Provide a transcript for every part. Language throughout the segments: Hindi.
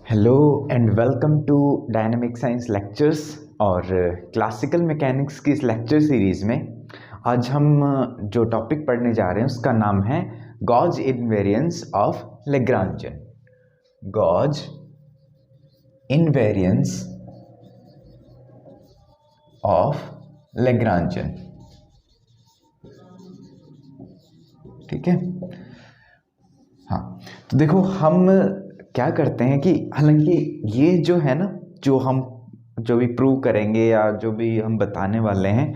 Hello and welcome to dynamic science lectures और क्लासिकल मैकेनिक्स की इस लेक्चर सीरीज़ में आज हम जो टॉपिक पढ़ने जा रहे हैं उसका नाम है gauge invariance of Lagrangian. Gauge invariance of Lagrangian. ठीक है। हाँ, तो देखो हम क्या करते हैं कि हालांकि ये जो है ना, जो भी प्रूव करेंगे या जो भी हम बताने वाले हैं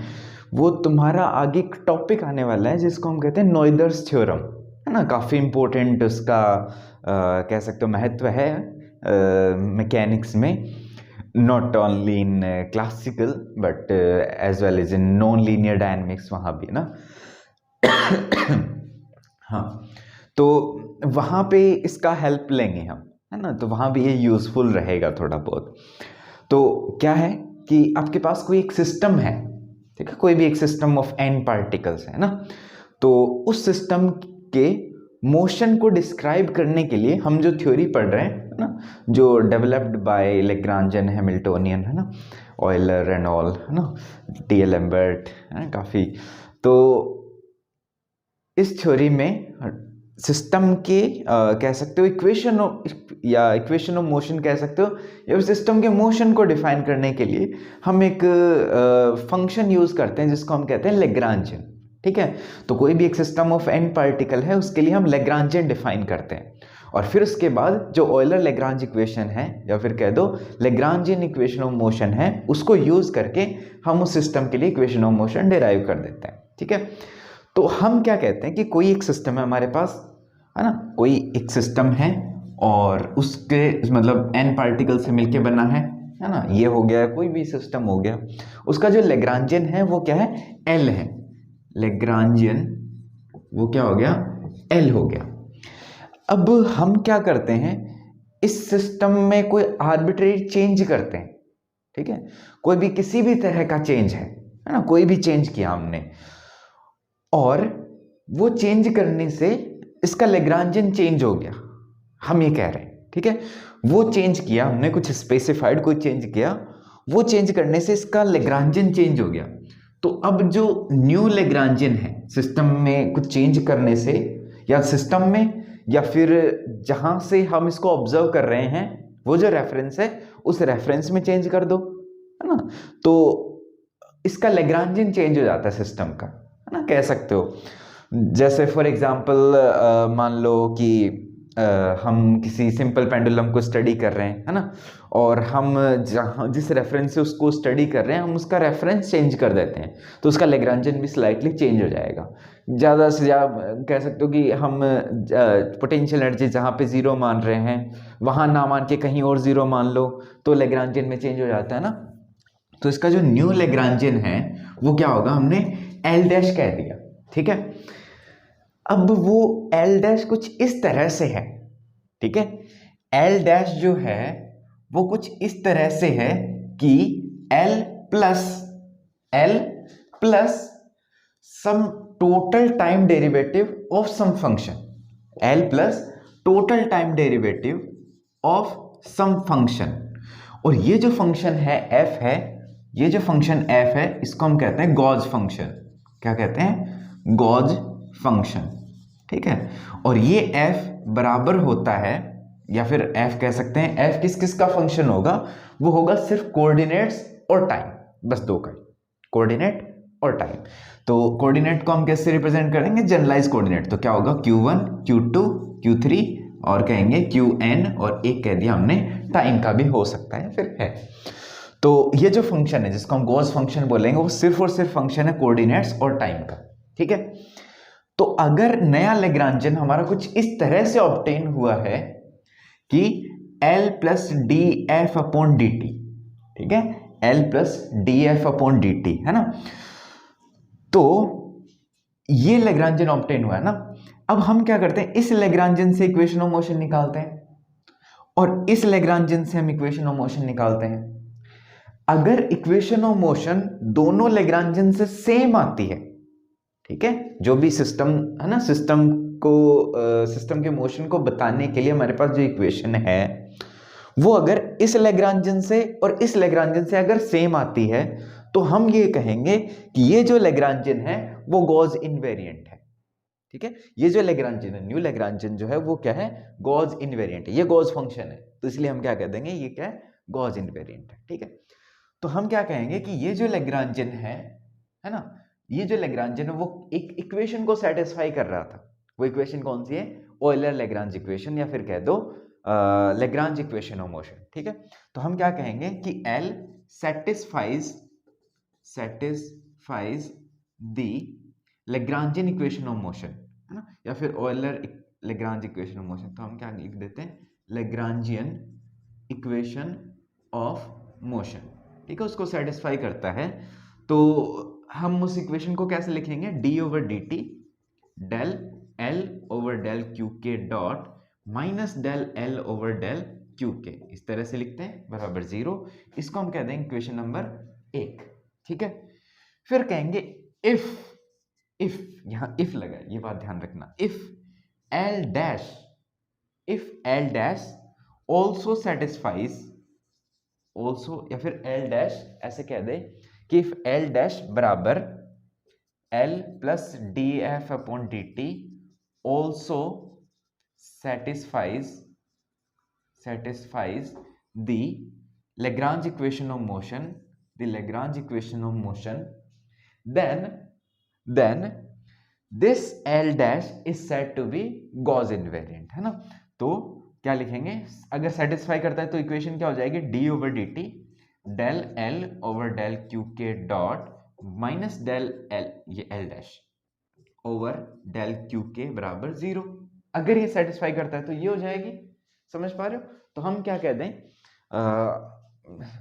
वो तुम्हारा आगे एक टॉपिक आने वाला है जिसको हम कहते हैं नोएथर्स थ्योरम, है ना। काफ़ी इम्पोर्टेंट उसका कह सकते हो महत्व है मैकेनिक्स में, not only in classical but as well as in non linear dynamics, वहाँ भी ना। हाँ, तो वहाँ पे इसका हेल्प लेंगे हम, है ना। तो वहाँ भी ये यूज़फुल रहेगा थोड़ा बहुत। तो क्या है कि आपके पास कोई एक सिस्टम है, ठीक है, कोई भी एक सिस्टम ऑफ n पार्टिकल्स है ना। तो उस सिस्टम के मोशन को डिस्क्राइब करने के लिए हम जो थ्योरी पढ़ रहे हैं ना, जो डेवलप्ड बाय लैग्रांजन, हैमिल्टोनियन, है ना, ऑयलर एंड ऑल, है ना, डीएलेम्बर्ट, है ना, काफ़ी। तो इस थ्योरी में सिस्टम के कह सकते हो इक्वेशन ऑफ मोशन कह सकते हो, या सिस्टम के मोशन को डिफाइन करने के लिए हम एक फंक्शन यूज करते हैं जिसको हम कहते हैं लैग्रांजन। ठीक है। तो कोई भी एक सिस्टम ऑफ n पार्टिकल है उसके लिए हम लैग्रांजन डिफाइन करते हैं, और फिर उसके बाद जो ऑयलर लैग्रांज इक्वेशन है या फिर कह दो लैग्रांजियन इक्वेशन ऑफ मोशन है उसको यूज करके हम उस सिस्टम के लिए इक्वेशन ऑफ मोशन डिराइव कर देते हैं। ठीक है। तो हम क्या कहते हैं कि कोई एक सिस्टम है हमारे पास, है ना, कोई एक सिस्टम है और उसके मतलब n पार्टिकल से मिलके बना है ना। ये हो गया, कोई भी सिस्टम हो गया, उसका जो लैग्रांजियन है वो क्या है, L है। लैग्रांजियन वो क्या हो गया, L हो गया। अब हम क्या करते हैं, इस सिस्टम में कोई आर्बिट्रेरी चेंज करते हैं। ठीक है। कोई भी किसी भी तरह का चेंज है ना, कोई भी चेंज किया हमने, और वो चेंज करने से इसका लैग्रांजियन चेंज हो गया, हम ये कह रहे हैं। ठीक है। वो चेंज किया हमने, कुछ स्पेसिफाइड कोई चेंज किया, वो चेंज करने से इसका लैग्रांजियन चेंज हो गया। तो अब जो न्यू लैग्रांजियन है सिस्टम में कुछ चेंज करने से, या सिस्टम में या फिर जहां से हम इसको ऑब्जर्व कर रहे हैं वो जो रेफरेंस है उस रेफरेंस में चेंज कर दो, है ना। तो इसका लैग्रांजियन चेंज हो जाता है सिस्टम का, है ना, कह सकते हो। जैसे फॉर एग्जांपल मान लो कि हम किसी सिंपल पेंडुलम को स्टडी कर रहे हैं, है ना, और हम जिस रेफरेंस से उसको स्टडी कर रहे हैं हम उसका रेफरेंस चेंज कर देते हैं, तो उसका लैग्रांजियन भी स्लाइटली चेंज हो जाएगा। ज़्यादा से ज़्यादा कह सकते हो कि हम पोटेंशियल एनर्जी जहाँ पे जीरो मान रहे हैं वहाँ ना मान के कहीं और जीरो मान लो तो लैग्रांजियन में चेंज हो जाता है ना। तो इसका जो न्यू लैग्रांजियन है वो क्या होगा, हमने एल डैश कह दिया। ठीक है। अब वो एल डैश कुछ इस तरह से है, ठीक है। एल डैश जो है वो कुछ इस तरह से है कि L plus some total time derivative of some function, L plus total time derivative of some function. और ये जो फंक्शन है एफ है, ये जो फंक्शन एफ है इसको हम कहते हैं गॉज फंक्शन। क्या कहते हैं, गॉज फंक्शन। ठीक है। और ये एफ बराबर होता है, या फिर एफ कह सकते हैं, एफ किस किस का फंक्शन होगा, वो होगा सिर्फ कोऑर्डिनेट्स और टाइम, बस दो का, कोऑर्डिनेट और टाइम। तो कोऑर्डिनेट को हम कैसे रिप्रेजेंट करेंगे, जनरलाइज कोऑर्डिनेट। तो क्या होगा, Q1 Q2 Q3 और कहेंगे Qn, और एक कह दिया हमने टाइम का भी हो सकता है फिर है। तो ये जो फंक्शन है जिसको हम गॉस फंक्शन बोलेंगे वो सिर्फ और सिर्फ फंक्शन है कोऑर्डिनेट्स और टाइम का। ठीक है। तो अगर नया लैग्रांजियन हमारा कुछ इस तरह से ऑब्टेन हुआ है कि L plus D F upon d t, ठीक है, L plus D F upon d T, है ना। तो ये लैग्रांजियन ऑब्टेन हुआ है ना। अब हम क्या करते हैं, इस लैग्रांजियन से इक्वेशन ऑफ मोशन निकालते हैं और इस लैग्रांजियन से हम इक्वेशन ऑफ मोशन निकालते हैं। अगर इक्वेशन ऑफ मोशन दोनों लैग्रांजियन से सेम आती है, ठीक है, जो भी सिस्टम है ना, सिस्टम के मोशन को बताने के लिए हमारे पास जो इक्वेशन है वो अगर इस लैग्रांजन से और इस लैग्रांजन से अगर सेम आती है तो हम ये कहेंगे कि ये जो लैग्रांजन है वो गॉस इनवेरिएंट है। ठीक है, ये जो लैग्रांजन है, न्यू लैग्रांजन जो है वो क्या है, गॉस इनवेरिएंट है, ये गॉस फंक्शन है, तो इसलिए हम क्या कह देंगे, ये क्या है, गॉस इनवेरिएंट है। ठीक है, तो हम क्या कहेंगे कि ये जो लैग्रांजन है ना, ये जो लैग्रांजन है वो एक इक्वेशन को सेटिस्फाई कर रहा था। वो इक्वेशन कौन सी है, ऑयलर लैग्रांज इक्वेशन, या फिर कह दो लैग्रांज इक्वेशन ऑफ मोशन। ठीक है, तो हम क्या कहेंगे कि L satisfies the Lagrangian equation of motion, है ना, या फिर Euler Lagrange equation of motion. तो हम क्या लिख देते हैं, लैग्रांजियन इक्वेशन ऑफ मोशन। ठीक है, उसको सेटिस्फाई करता है। तो हम उस इक्वेशन को कैसे लिखेंगे, d over D T del L over del Q के dot minus del L over del Q k, इस तरह से लिखते हैं, बराबर 0। इसको हम कह देंगे इक्वेशन नंबर 1। ठीक है, फिर कहेंगे इफ यहां इफ लगा है, ये बात ध्यान रखना, if L dash also satisfies, also या फिर एल डैश ऐसे कह दे कि इफ एल डैश बराबर L plus D F upon d T also satisfies the Lagrange equation of motion, then this L dash is said to be Gauss invariant, है ना। तो क्या लिखेंगे, अगर सेटिस्फाई करता है तो इक्वेशन क्या हो जाएगी, d over D T del L over del Q के डॉट माइनस डेल L, ये L dash over del Q के बराबर 0। अगर ये सेटिस्फाई करता है तो ये हो जाएगी, समझ पा रहे हो। तो हम क्या कह दें,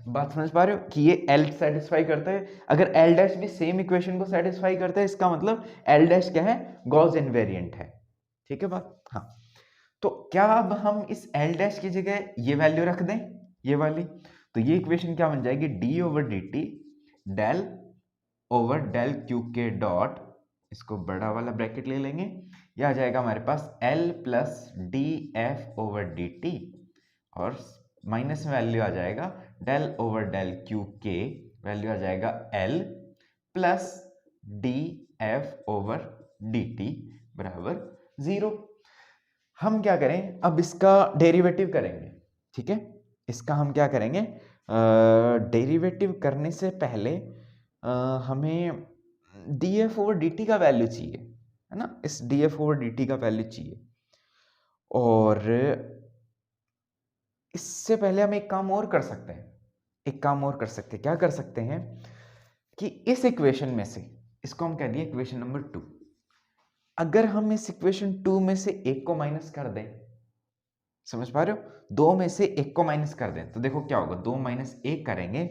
बात समझ पा रहे हो कि ये L सेटिस्फाई करता है, अगर L डैश भी सेम इक्वेशन को सेटिस्फाई करता है, इसका मतलब L डैश क्या है, गॉस इनवेरिएंट है। ठीक है बात, हाँ। तो क्या अब हम इस L डैश की जगह ये वैल्यू रख दें, ये वाली, तो ये इक्वेशन क्या बन जाएगी, d over D T del over del Q के डॉट, इसको बड़ा वाला ब्रैकेट ले लेंगे, यह आ जाएगा हमारे पास L plus D F over D T, और माइनस में वैल्यू आ जाएगा डेल ओवर डेल क्यू के, वैल्यू आ जाएगा L plus D F over D t बराबर 0। हम क्या करें, अब इसका डेरिवेटिव करेंगे। ठीक है, इसका हम क्या करेंगे, डेरिवेटिव करने से पहले हमें D F over D T का वैल्यू चाहिए, है ना, इस D F over D T का वैल्यू चाहिए। और इससे पहले हम एक काम और कर सकते हैं, क्या कर सकते हैं कि इस इक्वेशन में से, इसको हम कह दिए इक्वेशन नंबर 2, अगर हम इस इक्वेशन 2 में से एक को माइनस कर दें, समझ पा रहे हो, 2 में से एक को माइनस कर दें तो देखो क्या होगा, 2 माइनस 1 करेंगे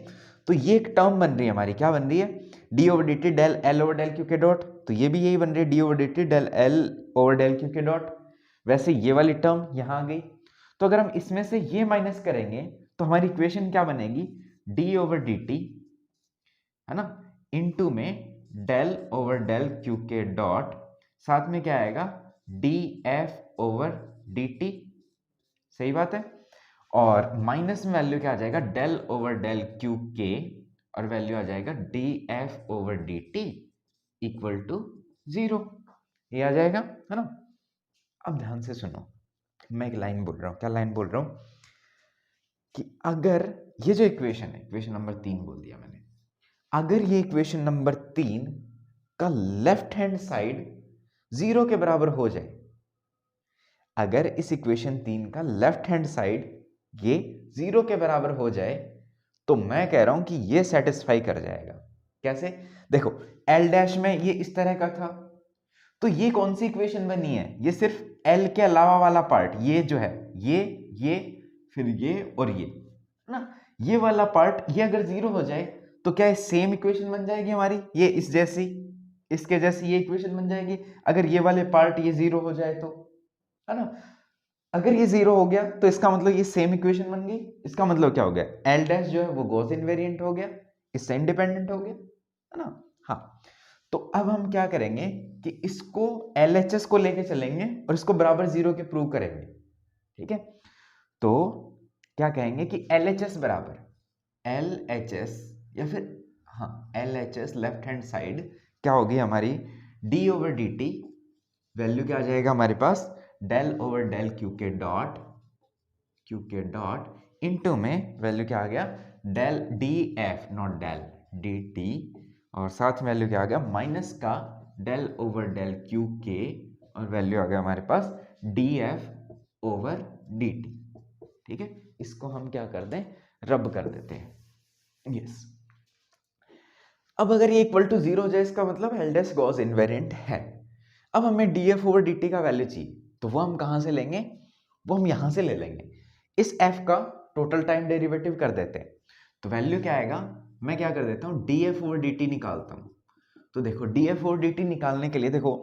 तो ये एक टर्म बन रही है हमारी, क्या बन रही है, D over D T del L over del Q के डॉट, तो ये भी यही बन रही है, D over D T del L over del Q के डॉट। वैसे ये वाली टर्म यहां आ गई, तो अगर हम इसमें से ये माइनस करेंगे तो हमारी इक्वेशन क्या बनेगी, डी ओवर डी टी, है ना, इनटू में डेल ओवर डेल क्यू के डॉट, साथ में क्या आएगा, D F over D T, सही बात है, और माइनस में वैल्यू क्या आ जाएगा, डेल ओवर डेल क्यू के, और वैल्यू आ जाएगा D F over D T equal to 0, ये आ जाएगा, है ना। अब ध्यान से सुनो, मैं एक लाइन बोल रहा हूं, क्या लाइन बोल रहा हूं, कि अगर ये जो इक्वेशन है, इक्वेशन नंबर 3 बोल दिया मैंने, अगर ये इक्वेशन नंबर 3 का लेफ्ट हैंड साइड 0 के बराबर हो जाए, अगर इस इक्वेशन 3 का लेफ्ट हैंड साइड ये 0 के बराबर हो जाए, तो मैं कह रहा हूं कि ये सेटिस्फाई कर जाएगा। कैसे, देखो L डैश में ये इस तरह का था, तो ये कौन सी इक्वेशन बनी है, ये सिर्फ L के अलावा वाला पार्ट, ये जो है, ये फिर ये और ये, ना, ये वाला पार्ट, ये अगर 0 हो जाए तो क्या सेम इक्वेशन बन जाएगी हमारी, ये इस जैसी, इसके जैसी ये इक्वेशन बन जाएगी। अगर ये वाले पार्ट ये 0 हो जाए तो, है ना, अगर ये 0 हो गया तो इसका मतलब ये सेम इक्वेशन बन गई। इसका मतलब क्या हो गया, L डैश जो है वो गॉस इनवेरिएंट हो गया, इससे इंडिपेंडेंट हो गया, है ना। हाँ, तो अब हम क्या करेंगे कि इसको LHS को लेके चलेंगे और इसको बराबर 0 के प्रूव करेंगे। ठीक है, तो क्या कहेंगे कि LHS बराबर LHS या फिर हाँ LHS लेफ्ट हैंड साइड क्या होगी हमारी d over D T, value क्या आ जाएगा हमारे पास डेल ओवर डेल क्यू के डॉट इनटू में वैल्यू क्या आ गया del D F not del D T, और साथ में वैल्यू क्या आ गया माइनस का डेल ओवर डेल क्यू के, और वैल्यू आ गया हमारे पास d F over D t. ठीक है, इसको हम क्या कर दें रब कर देते हैं। यस, अब अगर ये इक्वल टू 0 हो जाए इसका मतलब एल डैश गॉस इनवेरिएंट है। अब हमें D F over D T का वैल्यू चाहिए, तो वो हम कहां से लेंगे, वो हम यहां से ले लेंगे, इस एफ का टोटल टाइम डेरिवेटिव कर देते हैं। तो वैल्यू क्या आएगा, मैं क्या कर देता हूं D F over D T निकालता हूं। तो देखो D F over D T निकालने के लिए देखो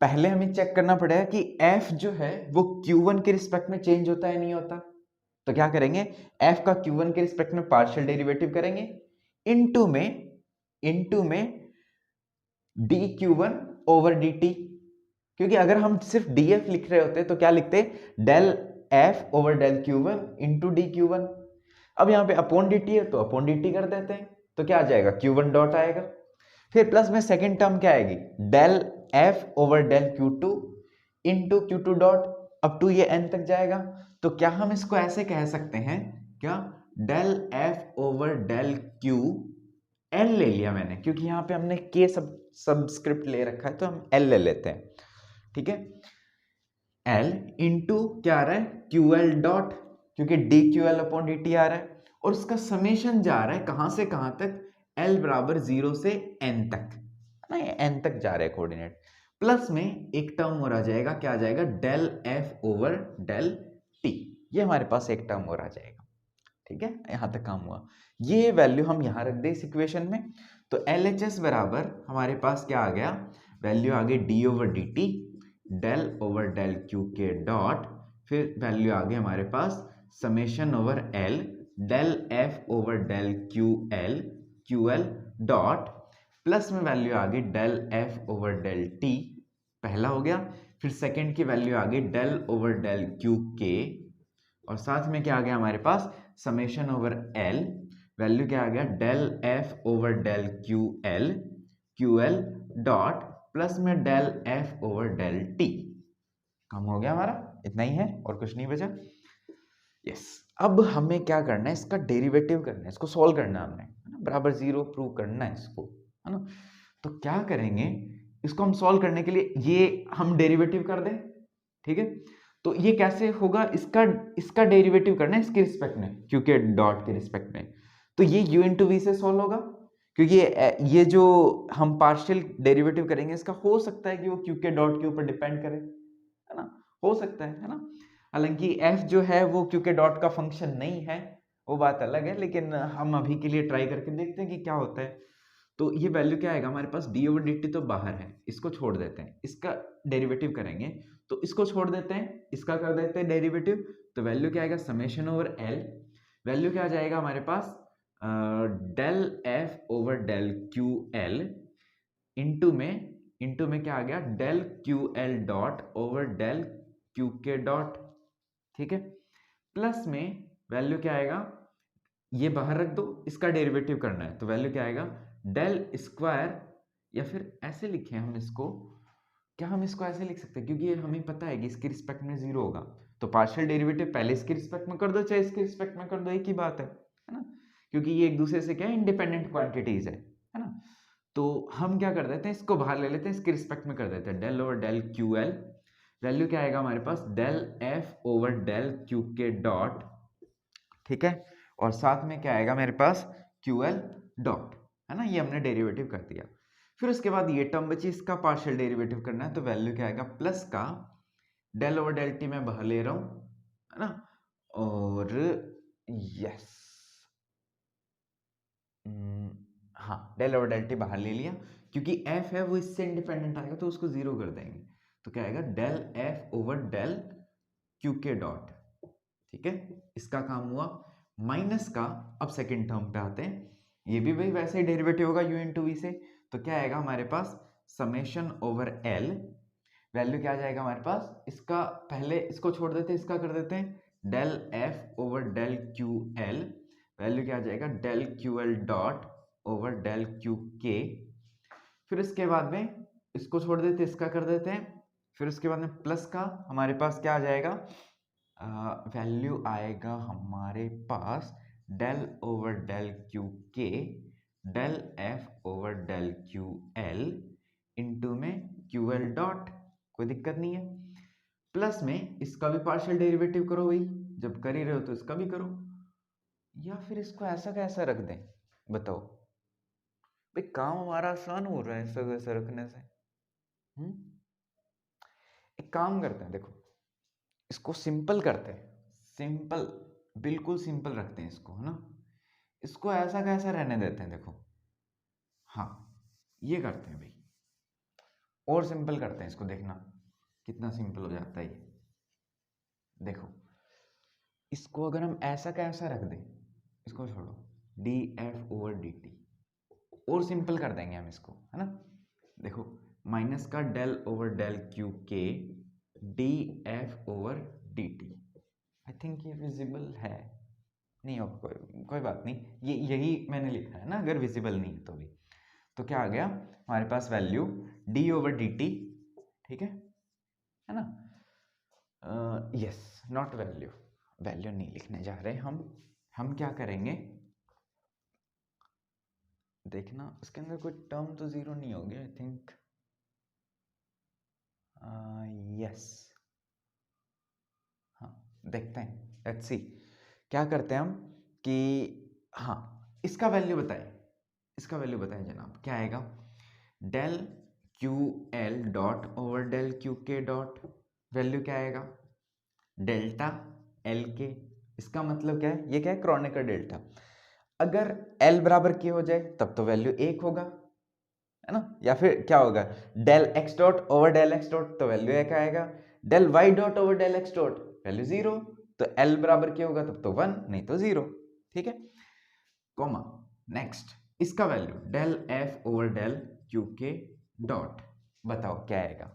पहले हमें चेक करना पड़ेगा कि एफ जो है वो Q1 के रिस्पेक्ट में चेंज होता है नहीं होता। तो क्या करेंगे, एफ का Q1 के रिस्पेक्ट में पार्शियल डेरिवेटिव करेंगे इनटू में D Q1 over D T, क्योंकि अगर हम सिर्फ डी एफ लिख रहे होते तो क्या लिखते del F over del Q1 into D Q1। अब यहाँ पे अपॉन डी टी है तो अपॉन डी टी कर देते हैं, तो क्या आ जाएगा Q1 डॉट आएगा, फिर प्लस में सेकेंड टर्म क्या आएगी del F over del Q2 into Q2 dot, अब टू ये एन तक जाएगा, तो क्या हम इसको ऐसे कह सकते हैं क्या del F over del Q L ले लिया मैंने, क्योंकि यहाँ पे हमने के सबस्क्रिप्ट ले रखा है तो हम एल ले लेते हैं। ठीक है, एल इंटू क्या आ रहा है क्यू एल डॉट, क्योंकि d q l upon d t आ रहा है, और उसका समेशन जा रहा है कहां से कहां तक, एल बराबर 0 से एन तक, ना ये एन तक जा रहा है कोऑर्डिनेट, प्लस में एक टर्म और आ जाएगा, क्या आ जाएगा del F over del T, ये हमारे पास एक टर्म और आ जाएगा। ठीक है, यहां तक काम हुआ, ये वैल्यू हम यहां रख दे इस इक्वेशन में, तो एल एच एस बराबर हमारे पास क्या आ गया, वैल्यू आ गई d over D T del over del Q के डॉट, फिर वैल्यू आ गई हमारे पास summation over l del F over del Q L dot, plus में वैल्यू आ गई del F over del t, पहला हो गया, फिर सेकंड की वैल्यू आ गई डेल ओवर डेल क्यू के, और साथ में क्या आ गया हमारे पास समेशन ओवर एल, वैल्यू क्या आ गया del F over del Q L dot, plus में del F over del t. काम हो गया हमारा, इतना ही है और कुछ नहीं बचा। यस, अब हमें क्या करना है, इसका डेरिवेटिव करना है, इसको सॉल्व करना है हमने, है ना, बराबर 0 प्रूव करना है इसको, है ना। तो क्या करेंगे, इसको हम सॉल्व करने के लिए ये हम डेरिवेटिव कर दें। ठीक है, तो ये कैसे होगा, इसका डेरिवेटिव करना है इसके रिस्पेक्ट में, क्योंकि डॉट के रिस्पेक्ट में, तो ये u इंटू वी से सॉल्व होगा, क्योंकि ये जो हम पार्शियल डेरिवेटिव करेंगे इसका हो सकता है कि वो क्यू के डॉट के ऊपर डिपेंड करे, है ना, हो सकता है ना, हालांकि f जो है वो क्यू के डॉट का फंक्शन नहीं है, वो बात अलग है, लेकिन हम अभी के लिए ट्राई करके देखते हैं कि क्या होता है। तो ये वैल्यू क्या आएगा हमारे पास, डी ओवर डी टी तो बाहर है, इसको छोड़ देते हैं, इसका डेरिवेटिव करेंगे, तो इसको छोड़ देते हैं, इसका कर देते हैं डेरिवेटिव, तो वैल्यू क्या आएगा समेशन ओवर एल, वैल्यू क्या आ जाएगा हमारे पास del F over del Q L into में क्या आ गया del Q L dot over del Q के डॉट। ठीक है, प्लस में वैल्यू क्या आएगा, ये बाहर रख दो, इसका डेरिवेटिव करना है, तो वैल्यू क्या आएगा डेल स्क्वायर, या फिर ऐसे लिखें हम इसको, क्या हम इसको ऐसे लिख सकते हैं, क्योंकि ये हमें पता है कि इसके रिस्पेक्ट में 0 होगा, तो पार्शियल डेरिवेटिव पहले इसके रिस्पेक्ट में कर दो चाहे इसके रिस्पेक्ट में कर दो, एक ही बात है ना, क्योंकि ये एक दूसरे से क्या है इंडिपेंडेंट क्वांटिटीज है ना। तो हम क्या कर देते हैं, इसको बाहर ले लेते हैं, इसके रिस्पेक्ट में कर देते हैं del over del Q L, value क्या आएगा हमारे पास del F over del Q के डॉट। ठीक है, और साथ में क्या आएगा मेरे पास क्यू एल डॉट, है ना, ये हमने डेरिवेटिव कर दिया। फिर उसके बाद ये टर्म बची, इसका पार्शियल डेरिवेटिव करना है, तो वैल्यू क्या आएगा प्लस का डेल ओवर डेल टी मैं बाहर ले रहा हूं, है ना, और यस हाँ डेल ओवर डेल टी बाहर ले लिया, क्योंकि एफ है वो इससे इंडिपेंडेंट आएगा तो उसको 0 कर देंगे, तो क्या आएगा del F over del Q के डॉट। ठीक है, इसका काम हुआ, माइनस का, अब सेकंड टर्म पे आते हैं, ये भी भाई वैसे ही डेरिवेटिव होगा u इंटू वी से, तो क्या आएगा हमारे पास समेशन ओवर एल, वैल्यू क्या आ जाएगा हमारे पास, इसका पहले इसको छोड़ देते हैं, इसका कर देते हैं del F over del Q L, value क्या आ जाएगा, del Q L dot over del Q K. फिर इसके बाद में इसको छोड़ देते, इसका कर देते हैं, फिर उसके बाद में प्लस का हमारे पास क्या आ जाएगा, वैल्यू आएगा हमारे पास del over del Q K del F over del Q L into में क्यू एल डॉट, कोई दिक्कत नहीं है। प्लस में इसका भी पार्शियल डेरिवेटिव करो भाई, जब कर ही रहे हो तो इसका भी करो, या फिर इसको ऐसा कैसा रख दें, बताओ भाई, काम हमारा आसान हो रहा है ऐसा कैसा रखने से। एक काम करते हैं, देखो इसको सिंपल करते हैं, सिंपल, बिल्कुल सिंपल रखते हैं इसको, है ना, इसको ऐसा कैसा रहने देते हैं, देखो हाँ ये करते हैं भाई, और सिंपल करते हैं इसको, देखना कितना सिंपल हो जाता है ये। देखो इसको अगर हम ऐसा कैसा रख दें, इसको छोड़ो, D F over D T, और सिंपल कर देंगे हम इसको, है ना। देखो माइनस का del over del Q k d F over D T, I think ये विजिबल है, नहीं होगा, कोई बात नहीं, ये यही मैंने लिखा है ना, अगर विजिबल नहीं है तो भी। तो क्या आ गया हमारे पास value d over D t, ठीक है ना। यस, नॉट वैल्यू, वैल्यू नहीं लिखने जा रहे हम क्या करेंगे, देखना उसके अंदर कोई टर्म तो जीरो नहीं होगी, आई थिंक, यस, हाँ देखते हैं, लेट्स सी क्या करते हैं हम कि, हाँ इसका वैल्यू बताएं, इसका वैल्यू बताएं जनाब, क्या आएगा, del Q L dot over del Q के डॉट, वैल्यू क्या आएगा, डेल्टा एल के, इसका मतलब क्या है, ये क्या है, क्रॉनिकर डेल्टा, अगर एल बराबर के हो जाए तब तो वैल्यू 1 होगा, है ना, या फिर क्या होगा, del X dot over del X dot तो वैल्यू 1 आएगा, del Y dot over del X dot value 0, तो एल बराबर के होगा तब तो 1 नहीं तो 0, ठीक है, कॉमा नेक्स्ट इसका value del F over del Q के डॉट, बताओ क्या आएगा,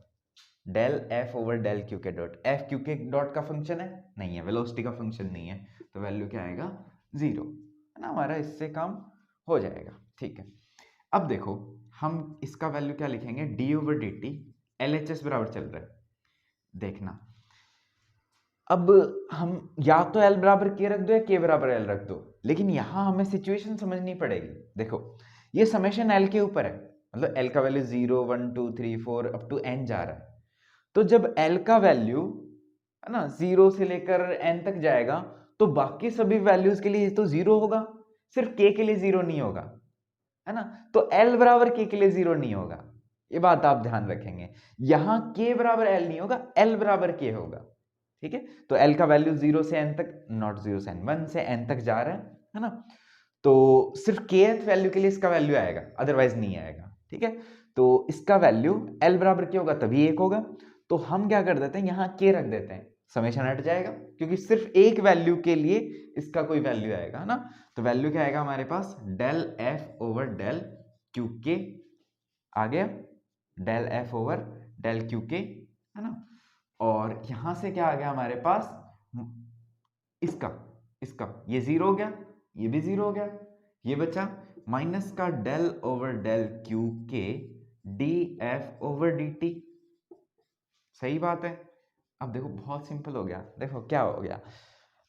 del F over del Q के डॉट, एफ क्यू के डॉट का फंक्शन है, नहीं है, वेलोसिटी का फंक्शन नहीं है, तो वैल्यू क्या आएगा 0, है ना, हमारा इससे काम हो जाएगा, ठीक है। अब देखो हम इसका वैल्यू क्या लिखेंगे, d over D T, L H S बराबर चल रहा है, देखना अब हम या तो एल बराबर के रख दो या के बराबर एल रख दो, लेकिन यहां हमें सिचुएशन समझनी पड़ेगी। देखो ये समेशन एल के ऊपर है, मतलब एल का वैल्यू 0 1 2 3 4 अप टू एन जा रहा है, तो जब एल का वैल्यू है ना 0 से लेकर एन तक जाएगा तो बाकी सभी वैल्यूज के लिए तो 0 होगा, सिर्फ के लिए 0 नहीं होगा, है ना, तो एल बराबर के लिए 0 नहीं होगा, ये बात आप ध्यान रखेंगे, यहां के बराबर एल नहीं होगा, एल बराबर के होगा, ठीक है। तो एल का वैल्यू 0 से एन तक, नॉट 0 से एन, 1 से एन तक जा रहा है ना, तो सिर्फ kth वैल्यू के लिए इसका वैल्यू आएगा, अदरवाइज नहीं आएगा, ठीक है। तो इसका वैल्यू एल बराबर के होगा तभी 1 होगा, तो हम क्या कर देते हैं, यहाँ k रख देते हैं, समेशन हट जाएगा, क्योंकि सिर्फ एक वैल्यू के लिए इसका कोई वैल्यू आएगा, है ना। तो वैल्यू क्या आएगा हमारे पास, del F over del Q k आ गया, del F over del Q k, है ना, और यहां से क्या आ गया हमारे पास, इसका इसका ये 0 हो गया, ये भी 0 हो गया, ये बचा माइनस का del over del Q k d F over D T, सही बात है। अब देखो बहुत सिंपल हो गया, देखो क्या हो गया,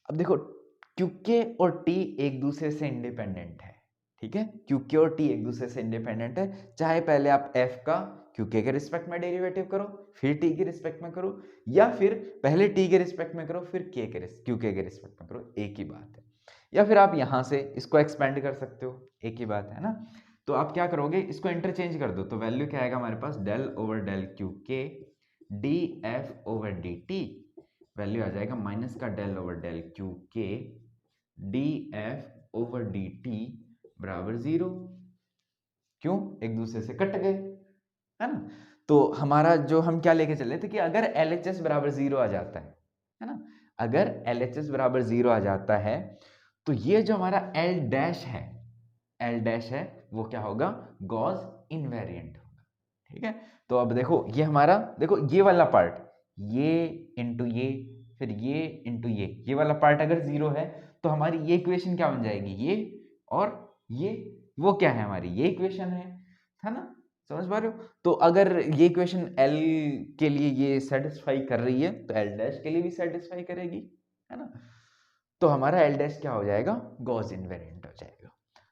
अब देखो क्यू के और टी एक दूसरे से इंडिपेंडेंट है, ठीक है, क्यू के और टी एक दूसरे से इंडिपेंडेंट है, चाहे पहले आप एफ का क्यू के रिस्पेक्ट में डेरिवेटिव करो, फिर टी के रिस्पेक्ट में करो, या फिर पहले टी के रिस्पेक्ट में करो फिर क्यू के रिस्पेक्ट में करो, एक ही बात है, या फिर आप यहां से इसको एक्सपेंड कर सकते हो, एक ही बात है ना। तो आप क्या करोगे, इसको इंटरचेंज कर दो, तो वैल्यू क्या आएगा हमारे पास, del over del Q k d F over D T, value आ जाएगा माइनस का del over del Q k d F over D t बराबर 0, क्यों, एक दूसरे से कट गए, है ना। तो हमारा जो हम क्या लेके चले थे कि अगर LHS बराबर 0 आ जाता है ना, अगर LHS बराबर 0 आ जाता है तो ये जो हमारा L डैश है वो क्या होगा, गॉस इनवेरिएंट होगा, ठीक है। तो अब देखो ये हमारा, देखो ये वाला पार्ट, ये इंटू ये फिर ये इंटू ये वाला पार्ट अगर 0 है तो हमारी ये इक्वेशन क्या बन जाएगी, ये और ये, वो क्या है हमारी, ये इक्वेशन है ना, समझ पा रहे हो। तो अगर ये इक्वेशन L के लिए ये सेटिस्फाई कर रही है तो L डैश के लिए भी सेटिस्फाई करेगी, है ना। तो हमारा L डैश क्या हो जाएगा, गॉस इनवेरिएंट हो जाएगा।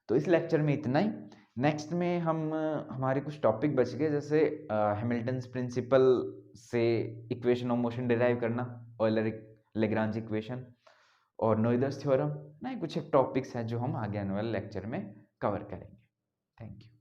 तो इस लेक्चर में इतना ही। नेक्स्ट में हमारे कुछ टॉपिक बच गए, जैसे हैमिल्टन्स प्रिंसिपल से इक्वेशन ऑफ मोशन डिराइव करना, ऑयलर लेग्रांज इक्वेशन और नोइदर्स थ्योरम ना, कुछ एक टॉपिक्स हैं जो हम आगे आने वाले लेक्चर में कवर करेंगे। Thank you.